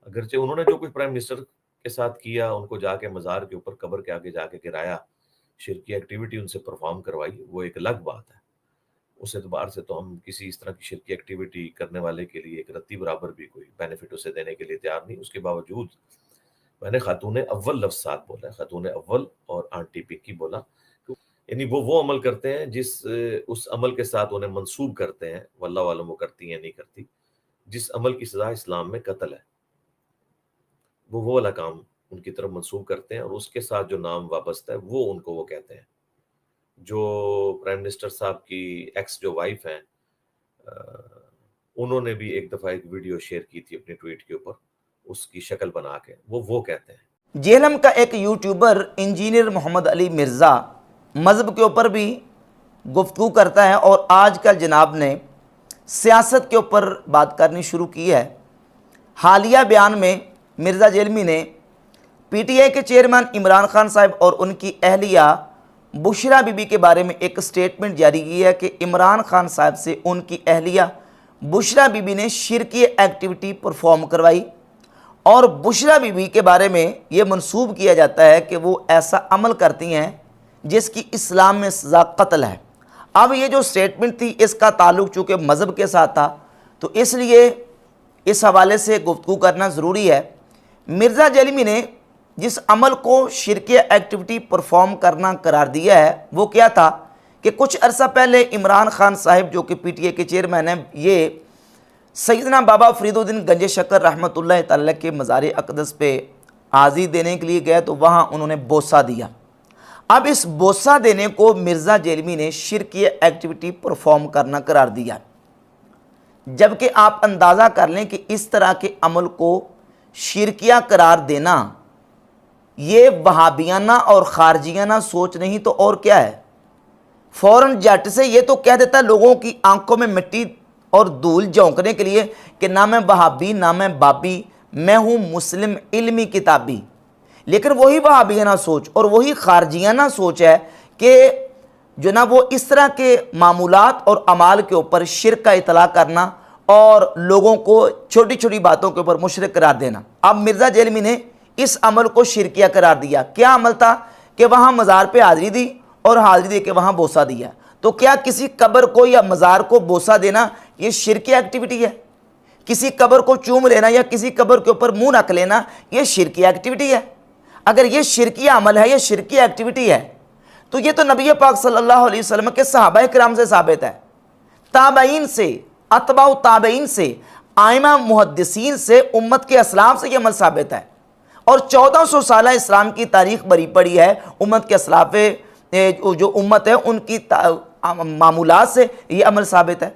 اگرچہ انہوں نے جو کچھ پرائم منسٹر کے ساتھ کیا، ان کو جا کے مزار کے اوپر قبر کے آگے جا کے گرایا، شرکی ایکٹیویٹی ان سے پرفارم کروائی، وہ ایک الگ بات ہے۔ اس اعتبار سے تو ہم کسی اس طرح کی شرکی ایکٹیویٹی کرنے والے کے لیے ایک رتی برابر بھی کوئی بینیفٹ اسے دینے کے لیے تیار نہیں۔ اس کے باوجود میں نے خاتون اول لفظ ساتھ بولا ہے، خاتون اول اور آنٹی پنکی بولا، یعنی وہ عمل کرتے ہیں جس اس عمل کے ساتھ انہیں منسوب کرتے ہیں، واللہ عالم وہ کرتی ہیں نہیں کرتی، جس عمل کی سزا اسلام میں قتل ہے، وہ والا کام ان کی طرف منسوب کرتے ہیں، اور اس کے ساتھ جو نام وابستہ ہے وہ ان کو وہ کہتے ہیں۔ جو پرائم منسٹر صاحب کی ایکس جو وائف ہیں، انہوں نے بھی ایک دفعہ ایک ویڈیو شیئر کی تھی اپنے ٹویٹ کے اوپر، اس کی شکل بنا کے وہ کہتے ہیں۔ جہلم کا ایک یوٹیوبر انجینئر محمد علی مرزا مذہب کے اوپر بھی گفتگو کرتا ہے، اور آج کل جناب نے سیاست کے اوپر بات کرنی شروع کی ہے۔ حالیہ بیان میں مرزا جہلمی نے پی ٹی آئی کے چیئرمین عمران خان صاحب اور ان کی اہلیہ بشرا بی بی کے بارے میں ایک سٹیٹمنٹ جاری کی ہے کہ عمران خان صاحب سے ان کی اہلیہ بشرا بی بی نے شرکی ایکٹیویٹی پرفارم کروائی، اور بشرا بی بی کے بارے میں یہ منسوب کیا جاتا ہے کہ وہ ایسا عمل کرتی ہیں جس کی اسلام میں سزا قتل ہے۔ اب یہ جو سٹیٹمنٹ تھی اس کا تعلق چونکہ مذہب کے ساتھ تھا، تو اس لیے اس حوالے سے گفتگو کرنا ضروری ہے۔ مرزا جہلمی نے جس عمل کو شرکی ایکٹیویٹی پرفارم کرنا قرار دیا ہے وہ کیا تھا کہ کچھ عرصہ پہلے عمران خان صاحب جو کہ پی ٹی آئی کے چیئرمین ہیں، یہ سیدنا بابا فرید الدین گنج شکر رحمۃ اللہ تعالی کے مزار اقدس پہ حاضری دینے کے لیے گئے، تو وہاں انہوں نے بوسہ دیا۔ اب اس بوسہ دینے کو مرزا جہلمی نے شرکی ایکٹیویٹی پرفارم کرنا قرار دیا، جبکہ آپ اندازہ کر لیں کہ اس طرح کے عمل کو شرکیہ قرار دینا یہ وہابیانہ اور خارجیانہ سوچ نہیں تو اور کیا ہے۔ فوراً جٹ سے یہ تو کہہ دیتا ہے لوگوں کی آنکھوں میں مٹی اور دھول جھونکنے کے لیے کہ نہ میں وہابی نہ میں بابی، میں ہوں مسلم علمی کتابی۔ لیکن وہی وہابیانہ سوچ اور وہی خارجیانہ سوچ ہے کہ جناب وہ اس طرح کے معمولات اور اعمال کے اوپر شرک کا اطلاع کرنا اور لوگوں کو چھوٹی چھوٹی باتوں کے اوپر مشرک قرار دینا۔ اب مرزا جہلمی نے اس عمل کو شرکیہ قرار دیا۔ کیا عمل تھا کہ وہاں مزار پہ حاضری دی اور حاضری دے کے وہاں بوسہ دیا۔ تو کیا کسی قبر کو یا مزار کو بوسہ دینا یہ شرکی ایکٹیویٹی ہے؟ کسی قبر کو چوم لینا یا کسی قبر کے اوپر منہ رکھ لینا یہ شرکی ایکٹیویٹی ہے؟ اگر یہ شرکی عمل ہے، یہ شرکی ایکٹیویٹی ہے، تو یہ تو نبی پاک صلی اللہ علیہ وسلم کے صحابہ کرام سے ثابت ہے، تابعین سے، اتباع تابعین سے، ائمہ محدثین سے، امت کے اسلاف سے یہ عمل ثابت ہے، اور 1400 سالہ اسلام کی تاریخ بری پڑی ہے امت کے اسلاف جو امت ہے ان کی معمولات سے یہ عمل ثابت ہے،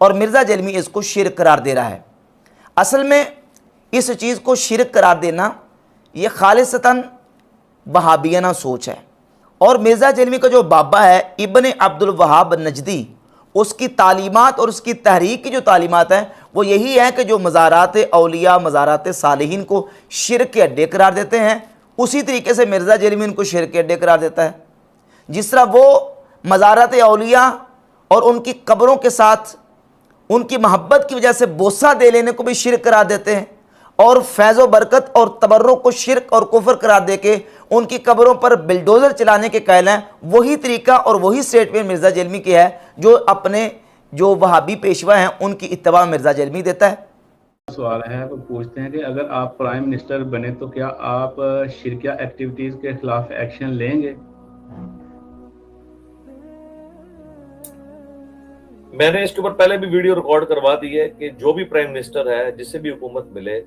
اور مرزا جہلمی اس کو شرک قرار دے رہا ہے۔ اصل میں اس چیز کو شرک قرار دینا یہ خالصتاً وہابیانہ سوچ ہے، اور مرزا جہلمی کا جو بابا ہے ابن عبد الوہاب نجدی، اس کی تعلیمات اور اس کی تحریک کی جو تعلیمات ہیں وہ یہی ہے کہ جو مزارات اولیاء مزارات صالحین کو شرک کے اڈے قرار دیتے ہیں، اسی طریقے سے مرزا جہلمی ان کو شرک کے اڈے قرار دیتا ہے۔ جس طرح وہ مزارات اولیاء اور ان کی قبروں کے ساتھ ان کی محبت کی وجہ سے بوسہ دے لینے کو بھی شرک قرار دیتے ہیں، اور فیض و برکت اور تبرک کو شرک اور کفر قرار دے کے ان کی قبروں پر بلڈوزر چلانے کے قائل ہیں، وہی طریقہ اور وہی سٹیٹمنٹ مرزا جہلمی کی ہے جو اپنے جو وہابی پیشوا ہیں ان کی اتباع مرزا جہلمی دیتا ہے۔ سوال ہے، وہ پوچھتے ہیں کہ اگر آپ پرائم منسٹر بنے تو کیا آپ شرکیہ ایکٹیویٹیز کے خلاف ایکشن لیں گے؟ میں نے اس کے اوپر پہلے بھی ویڈیو ریکارڈ کروا دی ہے کہ جو بھی پرائم منسٹر ہے، جسے بھی حکومت ملے،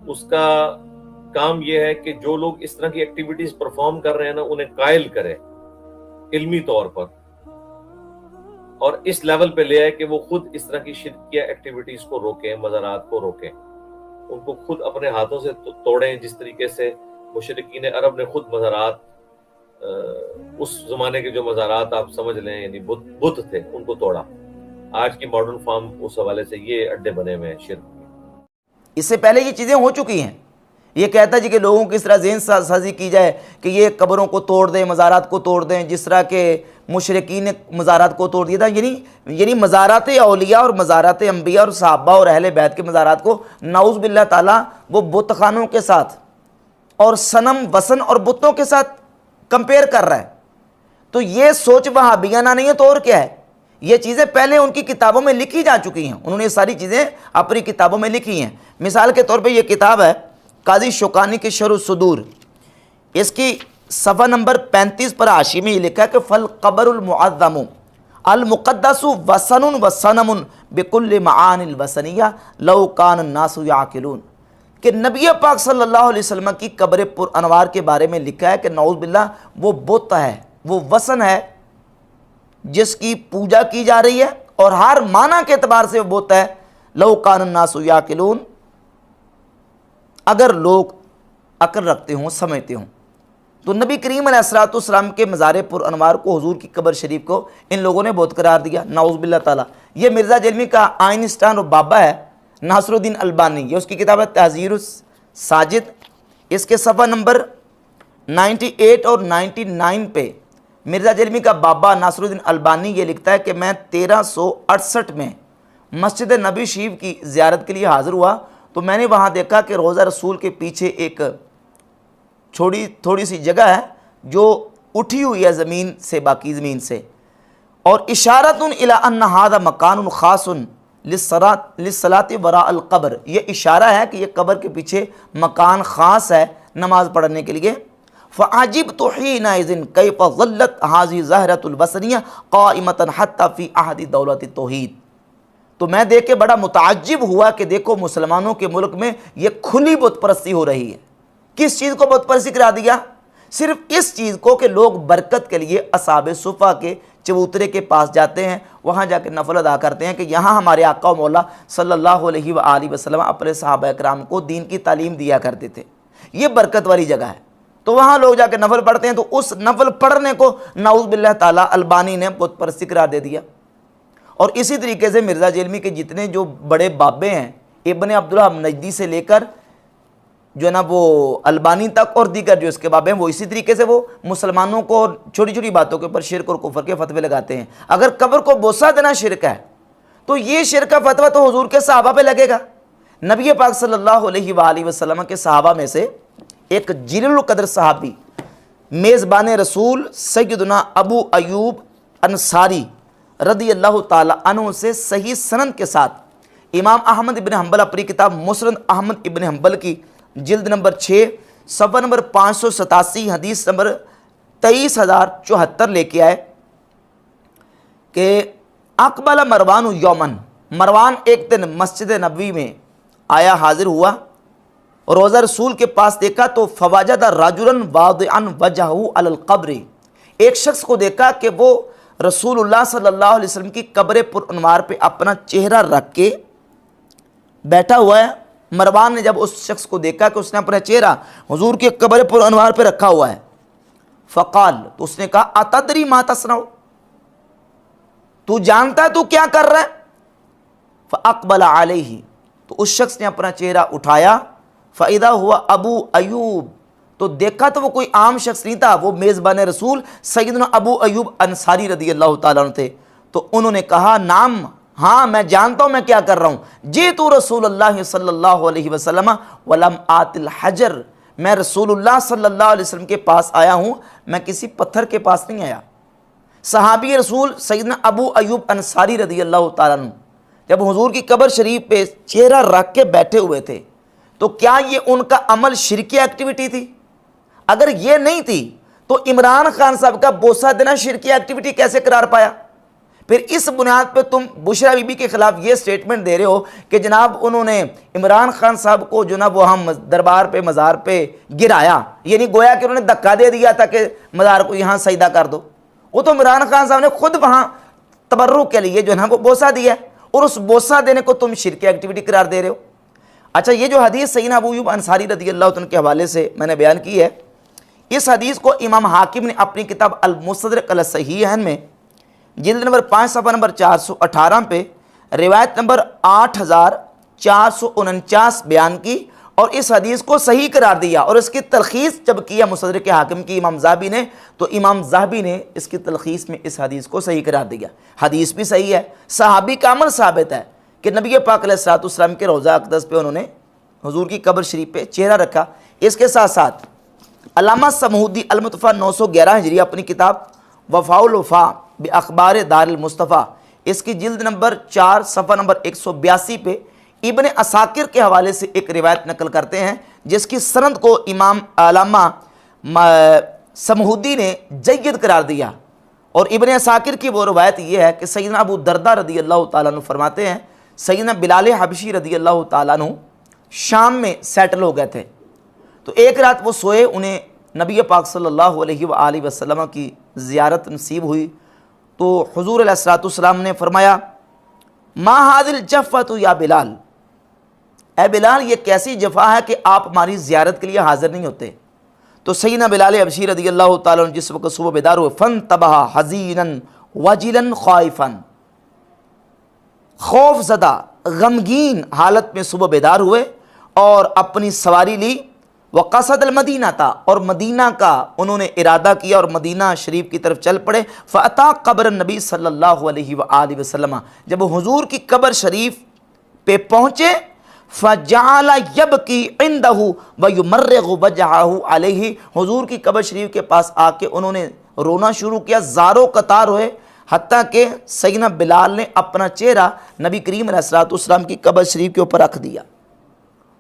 اس کا کام یہ ہے کہ جو لوگ اس طرح کی ایکٹیویٹیز پرفارم کر رہے ہیں نا انہیں قائل کرے علمی طور پر، اور اس لیول پہ لے آئے کہ وہ خود اس طرح کی شرکیہ ایکٹیویٹیز کو روکیں، مزارات کو روکیں، ان کو خود اپنے ہاتھوں سے توڑیں، جس طریقے سے مشرکین عرب نے خود مزارات، اس زمانے کے جو مزارات آپ سمجھ لیں یعنی بت تھے، ان کو توڑا۔ آج کی ماڈرن فارم اس حوالے سے یہ اڈے بنے ہوئے ہیں شرک۔ اس سے پہلے یہ چیزیں ہو چکی ہیں، یہ کہتا ہے جی کہ لوگوں کی اس طرح ذہن سازی کی جائے کہ یہ قبروں کو توڑ دیں، مزارات کو توڑ دیں، جس طرح کہ مشرکین نے مزارات کو توڑ دیا تھا، یعنی مزارات اولیاء اور مزارات انبیاء اور صحابہ اور اہل بیت کے مزارات کو نعوذ باللہ تعالیٰ وہ بت خانوں کے ساتھ اور صنم وثن اور بتوں کے ساتھ کمپیئر کر رہا ہے۔ تو یہ سوچ وہابیانہ نہیں ہے تو اور کیا ہے؟ یہ چیزیں پہلے ان کی کتابوں میں لکھی جا چکی ہیں، انہوں نے یہ ساری چیزیں اپنی کتابوں میں لکھی ہیں۔ مثال کے طور پہ یہ کتاب ہے قاضی شوکانی کی شرح الصدور، اس کی صفحہ نمبر 35 پر حاشیے میں یہ لکھا ہے کہ فالقبر المعظم المقدس وثن وصنم بكل معان الوثنیہ لو کان الناس یعقلون، کہ نبی پاک صلی اللہ علیہ وسلم کی قبر پر انوار کے بارے میں لکھا ہے کہ نعوذ باللہ وہ بت ہے، وہ وثن ہے جس کی پوجا کی جا رہی ہے اور ہر معنی کے اعتبار سے وہ بت ہے۔ لو کان الناس یعقلون، اگر لوگ عقل رکھتے ہوں، سمجھتے ہوں۔ تو نبی کریم علیہ الصلوۃ والسلام کے مزار پر انوار کو، حضور کی قبر شریف کو ان لوگوں نے بت قرار دیا، نعوذ باللہ تعالیٰ۔ یہ مرزا جیلمی کا آئنسٹائن اور بابا ہے ناصر الدین البانی، یہ اس کی کتاب ہے تحذیر الساجد، اس کے صفحہ نمبر 98 اور 99 پہ مرزا جیلمی کا بابا ناصر الدین البانی یہ لکھتا ہے کہ میں 1368 میں مسجد نبی شریف کی زیارت کے لیے حاضر ہوا تو میں نے وہاں دیکھا کہ روضہ رسول کے پیچھے ایک تھوڑی سی جگہ ہے جو اٹھی ہوئی ہے زمین سے، باقی زمین سے، اور اشارۃ الی ان ھذا مکان خاص للصلاۃ وراء القبر، یہ اشارہ ہے کہ یہ قبر کے پیچھے مکان خاص ہے نماز پڑھنے کے لیے۔ فعجبت حینئذ کیف ظلت ھذہ ظاہرۃ الوثنیہ قائمۃ حتی فی عہد دولت التوحید، تو میں دیکھ کے بڑا متعجب ہوا کہ دیکھو مسلمانوں کے ملک میں یہ کھلی بت پرستی ہو رہی ہے۔ کس چیز کو بت پرستی کرا دیا؟ صرف اس چیز کو کہ لوگ برکت کے لیے اصحاب صفا کے چبوترے کے پاس جاتے ہیں، وہاں جا کے نفل ادا کرتے ہیں کہ یہاں ہمارے آقا و مولا صلی اللہ علیہ وآلہ وسلم اپنے صحابہ اکرام کو دین کی تعلیم دیا کرتے تھے، یہ برکت والی جگہ ہے، تو وہاں لوگ جا کے نفل پڑھتے ہیں۔ تو اس نفل پڑھنے کو نعوذ باللہ تعالیٰ البانی نے بت پرستی قرار دے دیا۔ اور اسی طریقے سے مرزا جیلمی کے جتنے جو بڑے بابے ہیں، ابن عبدالوہاب نجدی سے لے کر جو ہے نا وہ البانی تک اور دیگر جو اس کے بابے ہیں، وہ اسی طریقے سے وہ مسلمانوں کو چھوٹی چھوٹی باتوں کے اوپر شرک اور کفر کے فتوے لگاتے ہیں۔ اگر قبر کو بوسہ دینا شرک ہے تو یہ شرک کا فتویٰ تو حضور کے صحابہ پہ لگے گا۔ نبی پاک صلی اللہ علیہ وآلہ وسلم کے صحابہ میں سے ایک جلیل القدر صحابی میزبان رسول سیدنا ابو ایوب انصاری رضی اللہ تعالی عنہ سے صحیح سند کے ساتھ امام احمد ابن حنبل اپنی کتاب مسند احمد ابن حنبل کی جلد نمبر 6 صفحہ نمبر 587 حدیث نمبر 23074 لے کے آئے کہ اقبل مروان یومن، مروان ایک دن مسجد نبوی میں آیا، حاضر ہوا، روضہ رسول کے پاس دیکھا تو فوجد رجلا واضعا وجہہ علی القبر، ایک شخص کو دیکھا کہ وہ رسول اللہ صلی اللہ علیہ وسلم کی قبر پر انوار پہ اپنا چہرہ رکھ کے بیٹھا ہوا ہے۔ مروان نے جب اس شخص کو دیکھا کہ اس نے اپنا چہرہ حضور کی قبر پر انوار پہ رکھا ہوا ہے، فقال، تو اس نے کہا اتدری ما تصنع، تو جانتا ہے تو کیا کر رہا ہے؟ فاقبل علیہ، تو اس شخص نے اپنا چہرہ اٹھایا، فاذا ہوا ابو ایوب، تو دیکھا تو وہ کوئی عام شخص نہیں تھا، وہ میزبان رسول سیدنا ابو ایوب انصاری رضی اللہ تعالیٰ عنہ تھے۔ تو انہوں نے کہا نام، ہاں میں جانتا ہوں میں کیا کر رہا ہوں، جیت رسول اللہ صلی اللہ علیہ وسلم ولم آت الحجر، میں رسول اللہ صلی اللہ علیہ وسلم کے پاس آیا ہوں، میں کسی پتھر کے پاس نہیں آیا۔ صحابی رسول سیدنا ابو ایوب انصاری رضی اللہ تعالیٰ عنہ جب حضور کی قبر شریف پہ چہرہ رکھ کے بیٹھے ہوئے تھے تو کیا یہ ان کا عمل شرکی ایکٹیویٹی تھی؟ اگر یہ نہیں تھی تو عمران خان صاحب کا بوسہ دینا شرکی ایکٹیویٹی کیسے قرار پایا؟ پھر اس بنیاد پہ تم بشرا بی بی کے خلاف یہ سٹیٹمنٹ دے رہے ہو کہ جناب انہوں نے عمران خان صاحب کو جو نا وہ ہم دربار پہ مزار پہ گرایا، یعنی گویا کہ انہوں نے دھکا دے دیا تھا کہ مزار کو یہاں سجدہ کر دو۔ وہ تو عمران خان صاحب نے خود وہاں تبرک کے لیے جو ہے نا وہ بوسہ دیا ہے، اور اس بوسہ دینے کو تم شرکی ایکٹیویٹی قرار دے رہے ہو۔ اچھا، یہ جو حدیث سیدنا ابو ایوب انصاری رضی اللہ عنہ کے حوالے سے میں نے بیان کی ہے، اس حدیث کو امام حاکم نے اپنی کتاب المستدرک علی الصحیحین میں جلد نمبر 5 صفحہ نمبر 418 پہ روایت نمبر 8449 بیان کی، اور اس حدیث کو صحیح قرار دیا، اور اس کی تلخیص جب کیا مستدرک حاکم کی امام ذہبی نے، تو امام ذہبی نے اس کی تلخیص میں اس حدیث کو صحیح قرار دیا۔ حدیث بھی صحیح ہے، صحابی کا عمل ثابت ہے کہ نبی پاک علیہ الصلوۃ والسلام کے روضہ اقدس پہ انہوں نے حضور کی قبر شریف پہ چہرہ رکھا۔ اس کے ساتھ ساتھ علامہ سمہودی المتوفیٰ 911 ہجری اپنی کتاب وفاء الوفاء باخبار دار المصطفیٰ، اس کی جلد نمبر 4 صفحہ نمبر 182 پہ ابن عساکر کے حوالے سے ایک روایت نقل کرتے ہیں، جس کی سند کو امام علامہ سمہودی نے جید قرار دیا۔ اور ابن عساکر کی وہ روایت یہ ہے کہ سیدنا ابو درداء رضی اللہ تعالیٰ عنہ فرماتے ہیں، سیدنا بلال حبشی رضی اللہ تعالیٰ عنہ شام میں سیٹل ہو گئے تھے، تو ایک رات وہ سوئے، انہیں نبی پاک صلی اللہ علیہ وآلہ وسلم کی زیارت نصیب ہوئی، تو حضور علیہ الصلوۃ والسلام نے فرمایا ما ھذی الجفۃ یا بلال، اے بلال یہ کیسی جفا ہے کہ آپ ہماری زیارت کے لیے حاضر نہیں ہوتے؟ تو سیدنا بلال حبشی رضی اللہ تعالیٰ عنہ جس وقت صبح بیدار ہوئے، فانتبہ حزینا وجلا خائفا، خوف زدہ غمگین حالت میں صبح بیدار ہوئے اور اپنی سواری لی، وقصد المدینہ تھا، اور مدینہ کا انہوں نے ارادہ کیا اور مدینہ شریف کی طرف چل پڑے۔ فاتا قبر النبی صلی اللہ علیہ وآلہ وسلم، جب حضور کی قبر شریف پہ پہنچے، فجعل یبکی عندہ ویمرغ وجہہ علیہ، حضور کی قبر شریف کے پاس آ کے انہوں نے رونا شروع کیا، زارو قطار ہوئے، حتیٰ کہ سیدنا بلال نے اپنا چہرہ نبی کریم علیہ الصلوۃ والسلام کی قبر شریف کے اوپر رکھ دیا،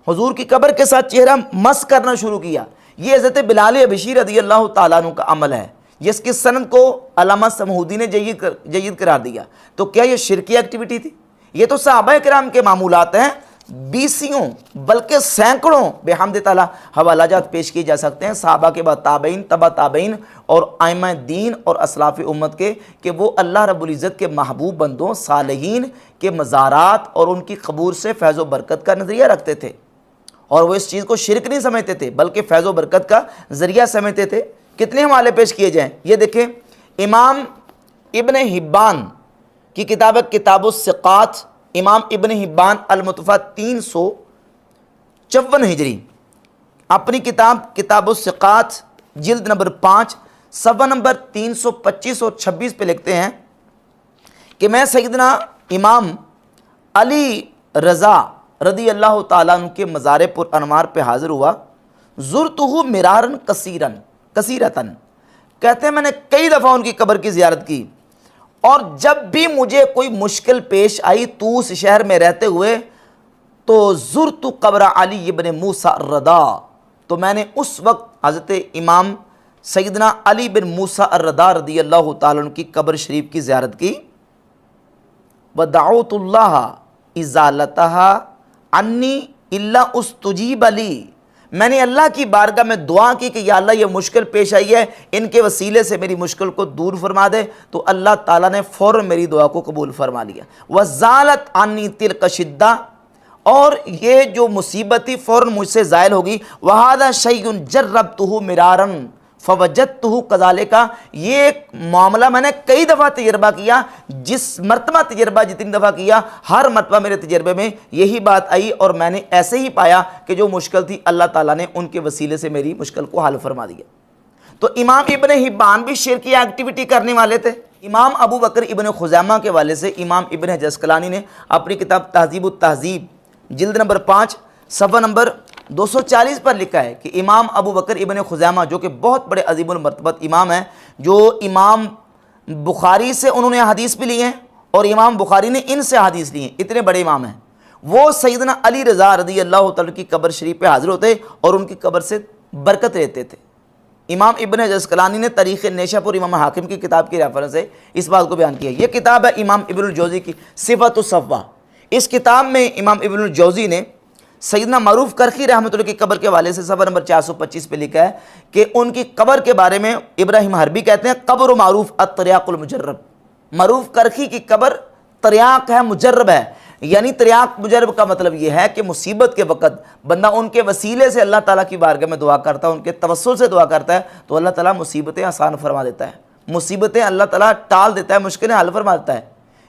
حضور کی قبر کے ساتھ چہرہ مس کرنا شروع کیا۔ یہ حضرت بلال حبشی رضی اللہ تعالیٰ عنہ کا عمل ہے، جس کی سند کو علامہ سمہودی نے جید قرار دیا۔ تو کیا یہ شرکی ایکٹیویٹی تھی؟ یہ تو صحابہ کرام کے معمولات ہیں، بیسیوں بلکہ سینکڑوں بحمد تعالیٰ حوالہ جات پیش کیے جا سکتے ہیں صحابہ کے بعد تابعین، تبع تابعین اور ائمہ دین اور اسلاف امت کے، کہ وہ اللہ رب العزت کے محبوب بندوں صالحین کے مزارات اور ان کی قبور سے فیض و برکت کا نظریہ رکھتے تھے، اور وہ اس چیز کو شرک نہیں سمجھتے تھے بلکہ فیض و برکت کا ذریعہ سمجھتے تھے۔ کتنے حوالے پیش کیے جائیں، یہ دیکھیں، امام ابن حبان کی کتاب کتاب الثقات، امام ابن حبان المتوفیٰ 354 ہجری اپنی کتاب کتاب الثقات جلد نمبر 5 صفحہ نمبر 325 اور 26 پہ لکھتے ہیں کہ میں سیدنا امام علی رضا رضی اللہ تعالیٰ عنہ کے مزار پر انوار پہ حاضر ہوا، زرتہ مرارن کثیرتن، کہتے ہیں میں نے کئی دفعہ ان کی قبر کی زیارت کی، اور جب بھی مجھے کوئی مشکل پیش آئی طوس شہر میں رہتے ہوئے، تو زرت قبر علی ابن موسیٰ الرضا، تو میں نے اس وقت حضرت امام سیدنا علی بن موسیٰ الرضا رضی اللہ تعالیٰ عنہ کی قبر شریف کی زیارت کی، وَدَعُوتُ اللَّهَ إِزَالَتَهَا عنی اللہ استجیب لی، میں نے اللہ کی بارگاہ میں دعا کی کہ یا اللہ یہ مشکل پیش آئی ہے، ان کے وسیلے سے میری مشکل کو دور فرما دے، تو اللہ تعالیٰ نے فوراً میری دعا کو قبول فرما لیا۔ وَزَالَتْ عَنِّی تِلْکَ الشِّدَّۃُ، اور یہ جو مصیبت تھی فوراً مجھ سے زائل ہوگی۔ وَهَذَا شَيْءٌ جَرَّبْتُهُ مِرَارًا فَوَجَدتُّهُ كَذَلِكَ، یہ ایک معاملہ میں نے کئی دفعہ تجربہ کیا، جس مرتبہ تجربہ جتنی دفعہ کیا، ہر مرتبہ میرے تجربے میں یہی بات آئی، اور میں نے ایسے ہی پایا کہ جو مشکل تھی اللہ تعالیٰ نے ان کے وسیلے سے میری مشکل کو حل فرما دیا۔ تو امام ابن حبان بھی شرکی ایکٹیویٹی کرنے والے تھے۔ امام ابو بکر ابن خزیمہ کے والے سے امام ابن حجر اسقلانی نے اپنی کتاب تہذیب التہذیب جلد نمبر 5 صفحہ نمبر 240 پر لکھا ہے کہ امام ابو بکر ابن خزیمہ، جو کہ بہت بڑے عظیم المرتبت امام ہیں، جو امام بخاری سے انہوں نے حدیث بھی لی ہیں اور امام بخاری نے ان سے حدیث لی ہیں، اتنے بڑے امام ہیں، وہ سیدنا علی رضا رضی اللہ تعالیٰ کی قبر شریف پہ حاضر ہوتے اور ان کی قبر سے برکت لیتے تھے۔ امام ابن حجر اسقلانی نے تاریخ نیشاپور امام حاکم کی کتاب کی ریفرنس سے اس بات کو بیان کیا۔ یہ کتاب ہے امام ابن الجوزی کی صفۃ الصفوہ۔ اس کتاب میں امام ابن الجوزی نے سیدنا معروف کرخی رحمۃ اللہ کی قبر کے حوالے سے صفحہ نمبر 425 پہ لکھا ہے کہ ان کی قبر کے بارے میں ابراہیم حربی کہتے ہیں قبر معروف التریاق المجرب، معروف کرخی کی قبر تریاق ہے، مجرب ہے، یعنی تریاق مجرب کا مطلب یہ ہے کہ مصیبت کے وقت بندہ ان کے وسیلے سے اللہ تعالیٰ کی بارگاہ میں دعا کرتا ہے، ان کے توسل سے دعا کرتا ہے تو اللہ تعالیٰ مصیبتیں آسان فرما دیتا ہے، مصیبتیں اللہ تعالیٰ ٹال دیتا ہے، مشکلیں حل فرما دیتا ہے۔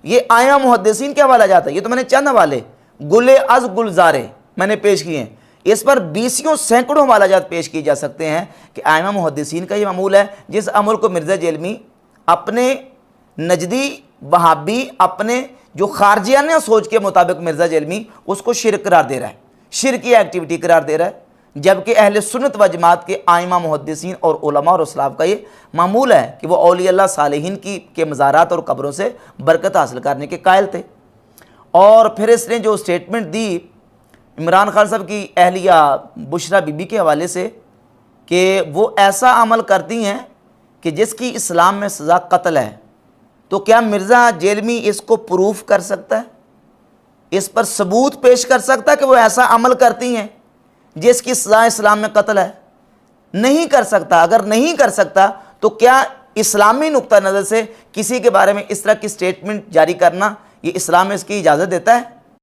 یہ آیا محدثین کے حوالہ جاتا ہے، یہ تو میں نے چند حوالے گلے از گلزارے میں نے پیش کیے ہیں۔ اس پر بیسیوں سینکڑوں حوالہ پیش کی جا سکتے ہیں کہ ائمہ محدثین کا یہ معمول ہے، جس عمل کو مرزا جیلمی اپنے نجدی وہابی اپنے جو خارجیانہ سوچ کے مطابق مرزا جیلمی اس کو شرک قرار دے رہا ہے، شرکی ایکٹیویٹی قرار دے رہا ہے، جبکہ اہل سنت و جماعت کے ائمہ محدثین اور علماء اور اسلاف کا یہ معمول ہے کہ وہ اولیاء اللہ صالحین کے مزارات اور قبروں سے برکت حاصل کرنے کے قائل تھے۔ اور پھر اس نے جو سٹیٹمنٹ دی عمران خان صاحب کی اہلیہ بشرا بی بی کے حوالے سے کہ وہ ایسا عمل کرتی ہیں کہ جس کی اسلام میں سزا قتل ہے، تو کیا مرزا جیلمی اس کو پروف کر سکتا ہے، اس پر ثبوت پیش کر سکتا ہے کہ وہ ایسا عمل کرتی ہیں جس کی سزا اسلام میں قتل ہے؟ نہیں کر سکتا۔ اگر نہیں کر سکتا تو کیا اسلامی نقطہ نظر سے کسی کے بارے میں اس طرح کی سٹیٹمنٹ جاری کرنا یہ اسلام میں اس کی اجازت دیتا ہے؟